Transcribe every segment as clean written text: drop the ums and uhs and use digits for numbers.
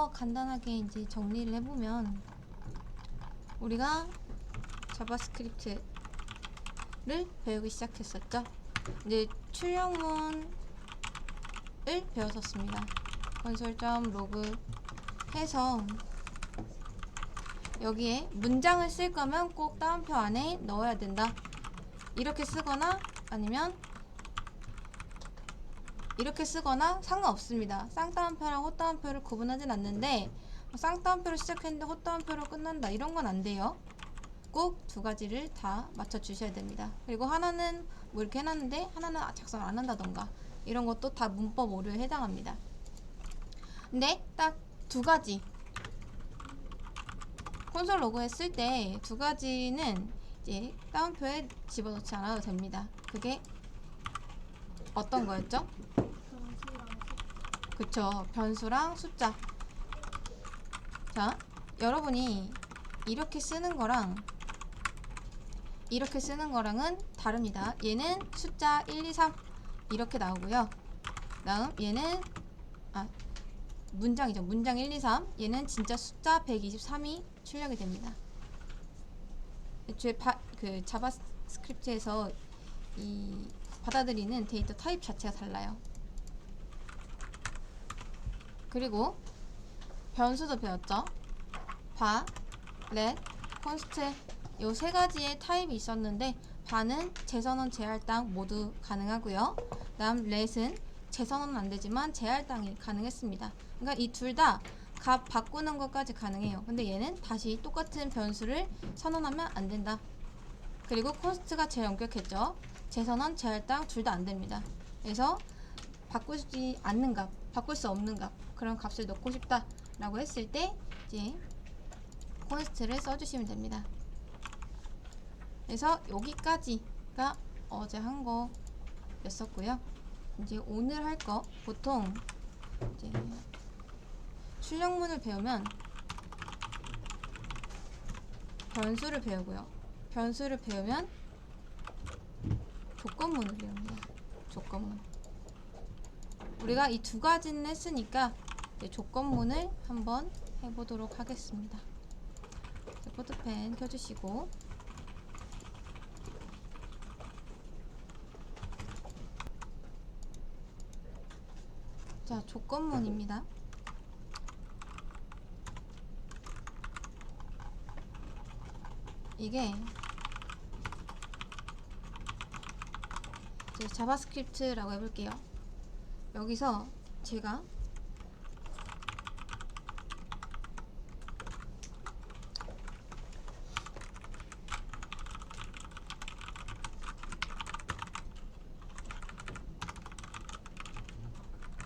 더 간단하게 이제 정리를 해보면, 우리가 자바스크립트를 배우기 시작했었죠. 이제 출력문을 배웠었습니다. console.log 해서 여기에 문장을 쓸 거면 꼭 따옴표 안에 넣어야 된다. 이렇게 쓰거나 아니면 이렇게 쓰거나 상관없습니다. 쌍따옴표랑 호따옴표를 구분하진 않는데 쌍따옴표로 시작했는데 호따옴표로 끝난다 이런 건 안 돼요. 꼭 두 가지를 다 맞춰 주셔야 됩니다. 그리고 하나는 뭐 이렇게 해놨는데 하나는 작성 안 한다던가 이런 것도 다 문법 오류에 해당합니다. 근데 딱 두 가지 콘솔 로그 했을 때 두 가지는 이제 따옴표에 집어넣지 않아도 됩니다. 그게 어떤 거였죠? 그쵸, 변수랑 숫자. 자, 여러분이 이렇게 쓰는 거랑 이렇게 쓰는 거랑은 다릅니다. 얘는 숫자 1, 2, 3 이렇게 나오고요. 다음 얘는 문장이죠. 문장 1, 2, 3. 얘는 진짜 숫자 123이 출력이 됩니다. 애초에 그 자바스크립트에서 이 받아들이는 데이터 타입 자체가 달라요. 그리고 변수도 배웠죠. 바, 렛, 콘스트 요 세 가지의 타입이 있었는데 바는 재선언, 재할당 모두 가능하고요. 다음 렛은 재선언은 안 되지만 재할당이 가능했습니다. 그러니까 이 둘 다 값 바꾸는 것까지 가능해요. 근데 얘는 다시 똑같은 변수를 선언하면 안 된다. 그리고 콘스트가 제일 엄격했죠. 재선언, 재할당 둘 다 안 됩니다. 그래서 바꾸지 않는 값, 바꿀 수 없는 값 그런 값을 넣고 싶다 라고 했을 때 이제 콘스트를 써주시면 됩니다. 그래서 여기까지가 어제 한 거였었고요. 이제 오늘 할 거 보통 이제 출력문을 배우면 변수를 배우고요. 변수를 배우면 조건문을 배웁니다. 조건문. 우리가 이 두 가지는 했으니까 이제 조건문을 한번 해보도록 하겠습니다. 포트펜 켜주시고 자, 조건문입니다. 이게 이제 자바스크립트라고 해볼게요. 여기서 제가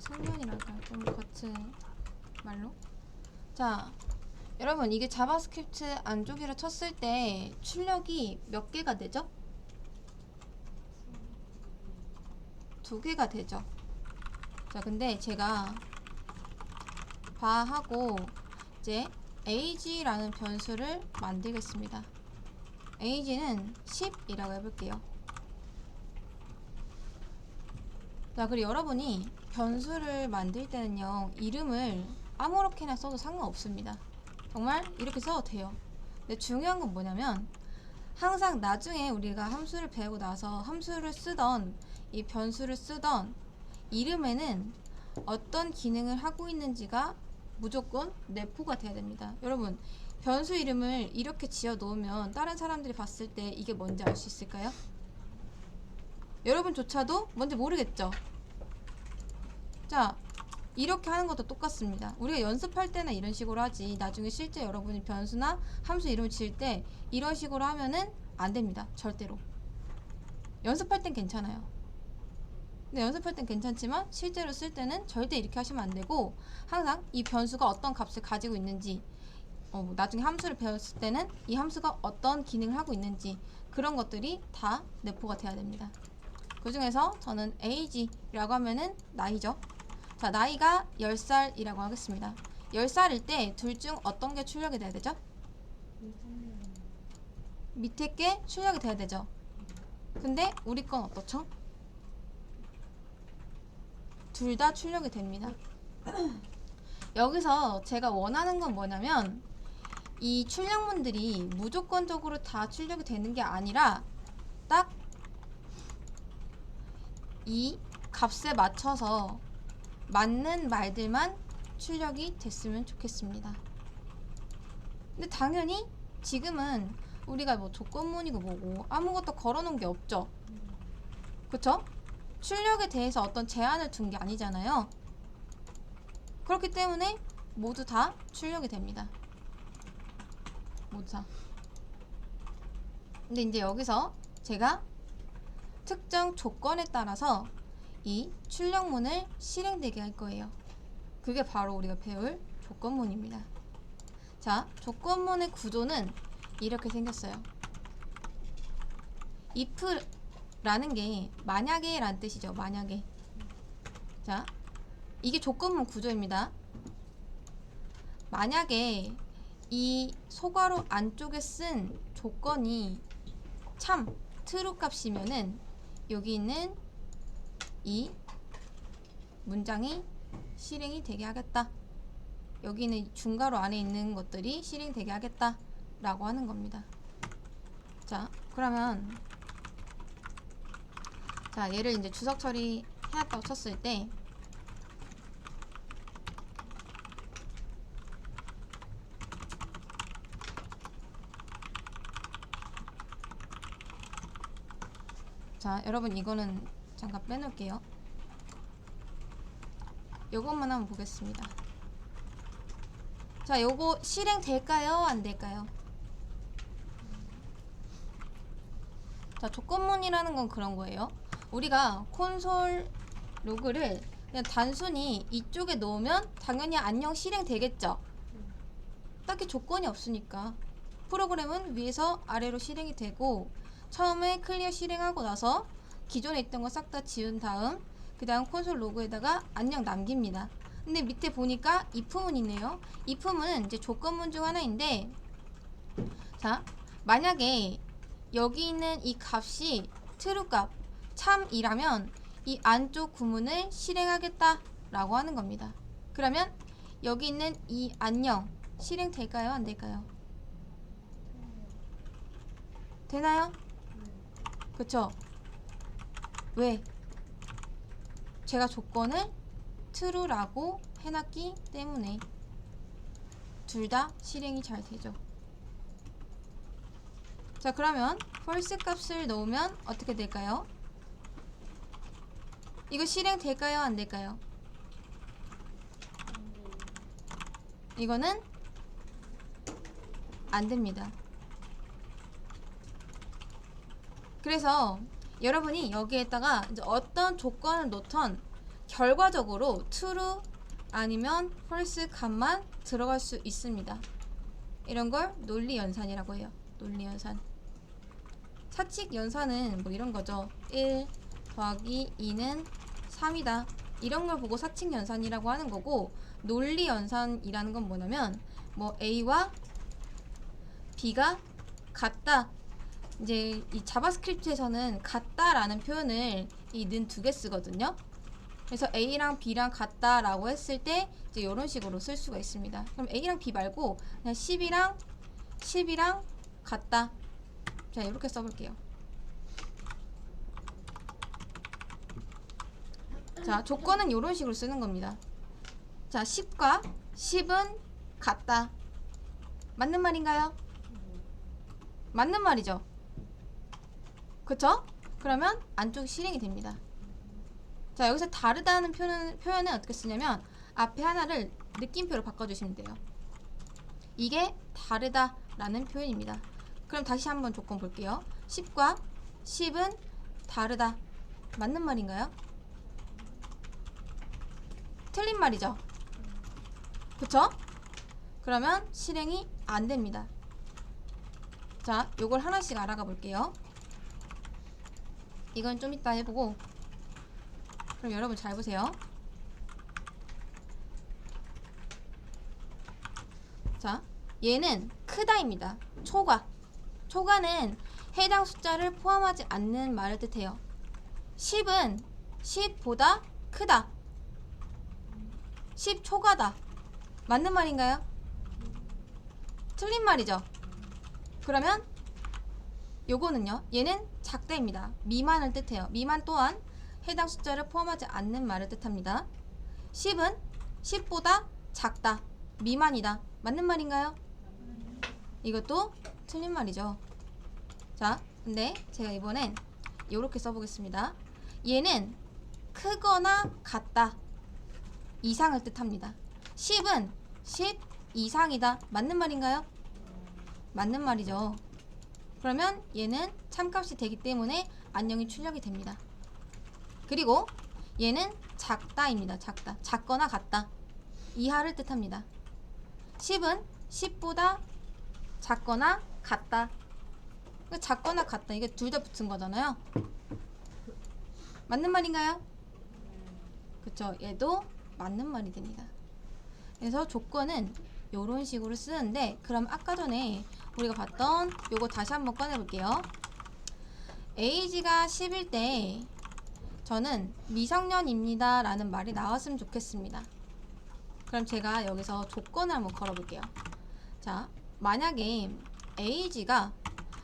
승면이랄까요? 좀 거친 말로. 자, 여러분 이게 자바스크립트 안쪽으로 쳤을 때 출력이 몇 개가 되죠? 2개가 되죠. 자, 근데 제가 바하고 이제 age라는 변수를 만들겠습니다. age는 10이라고 해볼게요. 자, 그리고 여러분이 변수를 만들 때는요, 이름을 아무렇게나 써도 상관없습니다. 정말 이렇게 써도 돼요. 근데 중요한 건 뭐냐면 항상 나중에 우리가 함수를 배우고 나서 함수를 쓰던 이 변수를 쓰던 이름에는 어떤 기능을 하고 있는지가 무조건 내포가 돼야 됩니다. 여러분 변수 이름을 이렇게 지어 놓으면 다른 사람들이 봤을 때 이게 뭔지 알 수 있을까요? 여러분조차도 뭔지 모르겠죠? 자, 이렇게 하는 것도 똑같습니다. 우리가 연습할 때는 이런 식으로 하지 나중에 실제 여러분이 변수나 함수 이름을 지을 때 이런 식으로 하면은 안 됩니다. 절대로. 연습할 땐 괜찮아요. 근데 연습할 땐 괜찮지만 실제로 쓸 때는 절대 이렇게 하시면 안 되고 항상 이 변수가 어떤 값을 가지고 있는지 나중에 함수를 배웠을 때는 이 함수가 어떤 기능을 하고 있는지 그런 것들이 다 내포가 돼야 됩니다. 그 중에서 저는 age라고 하면은 나이죠. 자, 나이가 10살이라고 하겠습니다. 10살일 때 둘 중 어떤 게 출력이 돼야 되죠? 밑에 게 출력이 돼야 되죠. 근데 우리 건 어떻죠? 둘 다 출력이 됩니다. 여기서 제가 원하는 건 뭐냐면 이 출력문들이 무조건적으로 다 출력이 되는 게 아니라 딱 이 값에 맞춰서 맞는 말들만 출력이 됐으면 좋겠습니다. 근데 당연히 지금은 우리가 뭐 조건문이고 뭐고 아무것도 걸어놓은 게 없죠. 그쵸? 출력에 대해서 어떤 제한을 둔 게 아니잖아요. 그렇기 때문에 모두 다 출력이 됩니다. 모두 다. 근데 이제 여기서 제가 특정 조건에 따라서 이 출력문을 실행되게 할 거예요. 그게 바로 우리가 배울 조건문입니다. 자, 조건문의 구조는 이렇게 생겼어요. if라는 게 만약에 라는 뜻이죠. 만약에. 자, 이게 조건문 구조입니다. 만약에 이 소괄호 안쪽에 쓴 조건이 참 true 값이면은 여기 있는 이 문장이 실행이 되게 하겠다. 여기 있는 중괄호 안에 있는 것들이 실행되게 하겠다 라고 하는 겁니다. 자, 그러면 자, 얘를 이제 주석 처리 해놨다고 쳤을 때 자, 여러분 이거는 잠깐 빼놓을게요. 요것만 한번 보겠습니다. 자, 요거 실행될까요? 안 될까요? 자, 조건문이라는 건 그런 거예요. 우리가 콘솔 로그를 그냥 단순히 이쪽에 놓으면 당연히 안녕 실행되겠죠. 딱히 조건이 없으니까. 프로그램은 위에서 아래로 실행이 되고 처음에 클리어 실행하고 나서 기존에 있던 거 싹 다 지운 다음 그 다음 콘솔 로그에다가 안녕 남깁니다. 근데 밑에 보니까 if문이네요. if문은 이제 조건문 중 하나인데 자, 만약에 여기 있는 이 값이 true 값 참이라면 이 안쪽 구문을 실행하겠다 라고 하는 겁니다. 그러면 여기 있는 이 안녕 실행될까요? 안 될까요? 되나요? 그쵸? 왜? 제가 조건을 true라고 해놨기 때문에 둘 다 실행이 잘 되죠. 자, 그러면 false 값을 넣으면 어떻게 될까요? 이거 실행될까요? 안 될까요? 이거는 안 됩니다. 그래서 여러분이 여기에다가 이제 어떤 조건을 넣던 결과적으로 true 아니면 false 값만 들어갈 수 있습니다. 이런 걸 논리 연산이라고 해요. 논리 연산. 사칙 연산은 뭐 이런 거죠. 1 더하기 2는 3이다. 이런 걸 보고 사칙 연산이라고 하는 거고, 논리 연산이라는 건 뭐냐면 뭐 A와 B가 같다. 이제 이 자바스크립트에서는 같다라는 표현을 이 는 두 개 쓰거든요. 그래서 A랑 B랑 같다라고 했을 때 이제 이런 식으로 쓸 수가 있습니다. 그럼 A랑 B 말고 그냥 10이랑 같다. 자, 이렇게 써볼게요. 자, 조건은 이런 식으로 쓰는 겁니다. 자, 10과 10은 같다. 맞는 말인가요? 맞는 말이죠. 그쵸? 그러면 안쪽이 실행이 됩니다. 자, 여기서 다르다는 표현은 어떻게 쓰냐면 앞에 하나를 느낌표로 바꿔주시면 돼요. 이게 다르다라는 표현입니다. 그럼 다시 한번 조건 볼게요. 10과 10은 다르다. 맞는 말인가요? 틀린 말이죠. 그쵸? 그러면 실행이 안 됩니다. 자, 요걸 하나씩 알아가 볼게요. 이건 좀 이따 해보고, 그럼 여러분 잘 보세요. 자, 얘는 크다입니다. 초과는 해당 숫자를 포함하지 않는 말을 뜻해요. 10은 10보다 크다. 10 초과다. 맞는 말인가요? 틀린 말이죠. 그러면 요거는요, 얘는 작다입니다. 미만을 뜻해요. 미만 또한 해당 숫자를 포함하지 않는 말을 뜻합니다. 10은 10보다 작다, 미만이다. 맞는 말인가요? 이것도 틀린 말이죠. 자, 근데 제가 이번엔 이렇게 써보겠습니다. 얘는 크거나 같다, 이상을 뜻합니다. 10은 10 이상이다. 맞는 말인가요? 맞는 말이죠. 그러면 얘는 참값이 되기 때문에 안녕이 출력이 됩니다. 그리고 얘는 작다입니다. 작다. 작거나 같다. 이하를 뜻합니다. 10은 10보다 작거나 같다. 작거나 같다. 이게 둘 다 붙은 거잖아요. 맞는 말인가요? 그쵸. 얘도 맞는 말이 됩니다. 그래서 조건은 이런 식으로 쓰는데, 그럼 아까 전에 우리가 봤던 요거 다시 한번 꺼내볼게요. age가 10일 때 저는 미성년입니다 라는 말이 나왔으면 좋겠습니다. 그럼 제가 여기서 조건을 한번 걸어볼게요. 자, 만약에 age가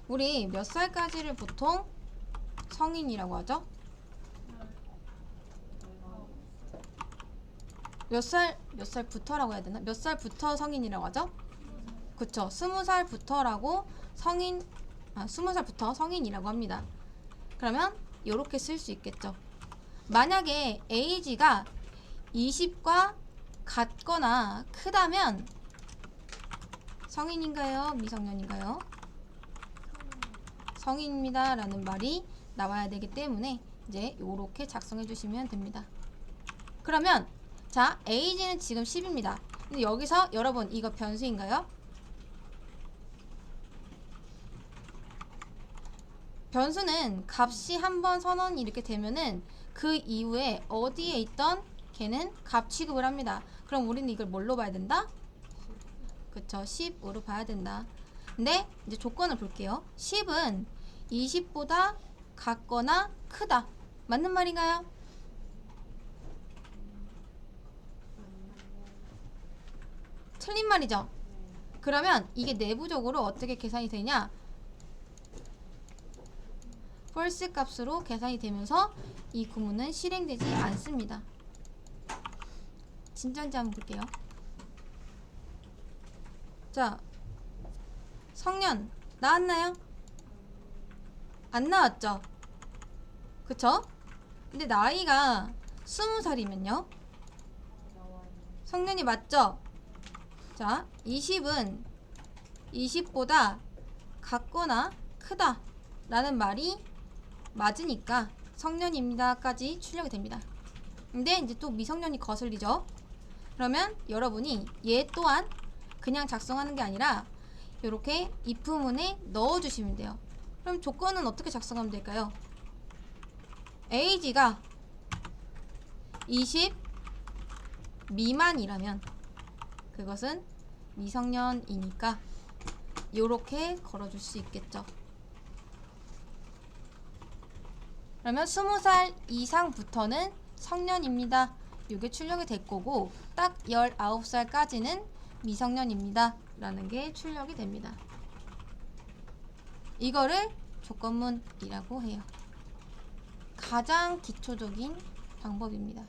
우리 몇 살까지를 보통 성인이라고 하죠? 몇 살부터라고 해야 되나? 몇 살부터 성인이라고 하죠? 그쵸. 20살부터라고 20살부터 성인이라고 합니다. 그러면 이렇게 쓸 수 있겠죠. 만약에 age가 20과 같거나 크다면 성인인가요? 미성년인가요? 성인입니다 라는 말이 나와야 되기 때문에 이제 이렇게 작성해 주시면 됩니다. 그러면 자, age는 지금 10입니다. 근데 여기서 여러분 이거 변수인가요? 변수는 값이 한번 선언이 이렇게 되면은 그 이후에 어디에 있던 걔는 값 취급을 합니다. 그럼 우리는 이걸 뭘로 봐야 된다? 그쵸, 10으로 봐야 된다. 근데 이제 조건을 볼게요. 10은 20보다 같거나 크다. 맞는 말인가요? 틀린 말이죠. 그러면 이게 내부적으로 어떻게 계산이 되냐? false 값으로 계산이 되면서 이 구문은 실행되지 않습니다. 진짜인지 한번 볼게요. 자, 성년 나왔나요? 안 나왔죠? 그쵸? 근데 나이가 20살이면요? 성년이 맞죠? 자, 20은 20보다 같거나 크다 라는 말이 맞으니까 성년입니다 까지 출력이 됩니다. 근데 이제 또 미성년이 거슬리죠. 그러면 여러분이 얘 또한 그냥 작성하는 게 아니라 이렇게 if문에 넣어주시면 돼요. 그럼 조건은 어떻게 작성하면 될까요? age가 20 미만이라면 그것은 미성년이니까 이렇게 걸어줄 수 있겠죠. 그러면 20살 이상부터는 성년입니다. 이게 출력이 될 거고, 딱 19살까지는 미성년입니다 라는 게 출력이 됩니다. 이거를 조건문이라고 해요. 가장 기초적인 방법입니다.